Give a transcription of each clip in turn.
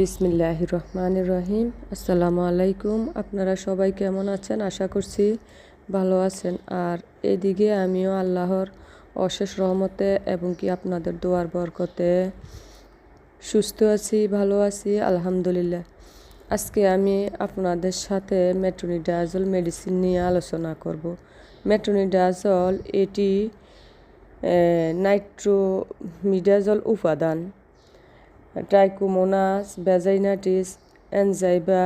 বিসমিল্লাহির রহমানির রহিম। আসসালামু আলাইকুম। আপনারা সবাই কেমন আছেন? আশা করছি ভালো আছেন। আর এদিকে আমিও আল্লাহর অশেষ রহমতে এবং কি আপনাদের দোয়ার বরকতে সুস্থ আছি, ভালো আছি, আলহামদুলিল্লাহ। আজকে আমি আপনাদের সাথে মেট্রোনিডাজল মেডিসিন নিয়ে আলোচনা করব। মেট্রোনিডাজল এটি নাইট্রোমিডাজল উপাদান। ট্রাইকোমোনাস ভ্যাজাইনাটিস, এনজাইবা,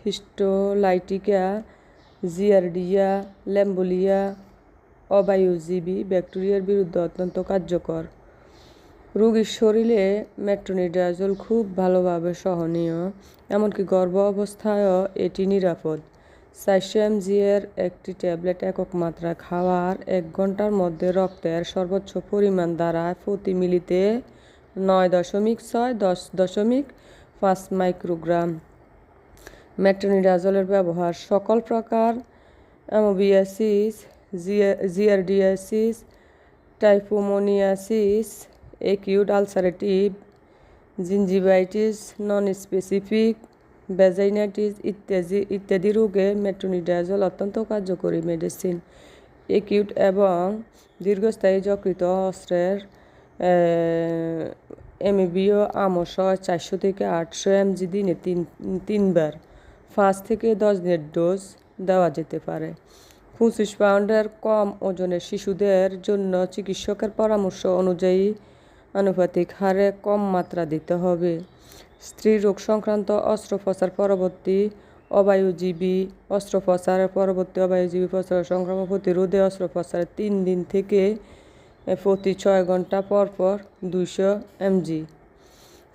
হিস্টোলাইটিকা, জিয়ারডিয়া, ল্যাম্বলিয়া অবায়ুজীবী ব্যাকটেরিয়ার বিরুদ্ধে অত্যন্ত কার্যকর। রোগীর শরীরে মেট্রোনিডাজল খুব ভালোভাবে সহনীয়, এমনকি গর্ভ অবস্থায়ও এটি নিরাপদ। 400 mg এর একটি ট্যাবলেট একক মাত্রা খাওয়ার 1 ঘন্টার মধ্যে রক্তের সর্বোচ্চ পরিমাণ দ্বারা প্রতি মিলিতে 9.6-10.5 মাইক্রোগ্রাম। মেট্রোনিডাজলের ব্যবহার: সকল প্রকার amoebiasis, giardiasis, trichomoniasis, acute ulcerative gingivitis, non specific vaginitis ইত্যাদি রোগে মেট্রোনিডাজল অত্যন্ত কার্যকরী মেডিসিন। একিউট এবং দীর্ঘস্থায়ী যকৃত অস্ত্রের এমিবিও আমশয় 400 থেকে 800 mg দিনে 3বার 5 থেকে 10 দিনের ডোজ দেওয়া যেতে পারে। 25 পাউন্ডের কম ওজনের শিশুদের জন্য চিকিৎসকের পরামর্শ অনুযায়ী আনুপাতিক হারে কম মাত্রা দিতে হবে। স্ত্রী রোগ সংক্রান্ত অস্ত্রোপচার পরবর্তী অবায়ুজীবী অস্ত্রোপচারের পরবর্তী অবায়ুজীবী প্রস্রাব সংক্রমণ প্রতিরোধে অস্ত্রোপচারের 3 দিন থেকে প্রতি 6 ঘন্টা পর 200 mg।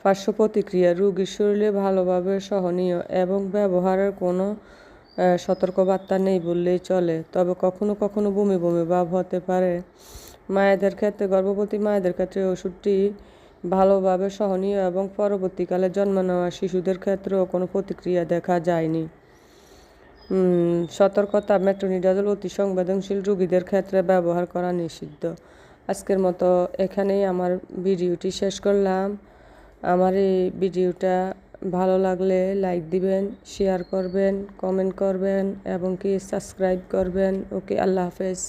পার্শ্ব প্রতিক্রিয়া: রোগীর শরীরে ভালোভাবে সহনীয় এবং ব্যবহারের কোনো সতর্কবার্তা নেই বললেই চলে, তবে কখনো কখনো বমি বমি ভাব হতে পারে। মায়েদের ক্ষেত্রে, গর্ভবতী মায়েদের ক্ষেত্রে ওষুধটি ভালোভাবে সহনীয় এবং পরবর্তীকালে জন্ম নেওয়া শিশুদের ক্ষেত্রেও কোনো প্রতিক্রিয়া দেখা যায়নি। সতর্কতা: মেট্রোনিডাজল অতি সংবেদনশীল রোগীদের ক্ষেত্রে ব্যবহার করা নিষিদ্ধ। আজকের মতো এখানেই আমার ভিডিওটি শেষ করলাম। আমার এই ভিডিওটা ভালো লাগলে লাইক দিবেন, শেয়ার করবেন, কমেন্ট করবেন এবং কি সাবস্ক্রাইব করবেন। ওকে, আল্লাহ হাফেজ।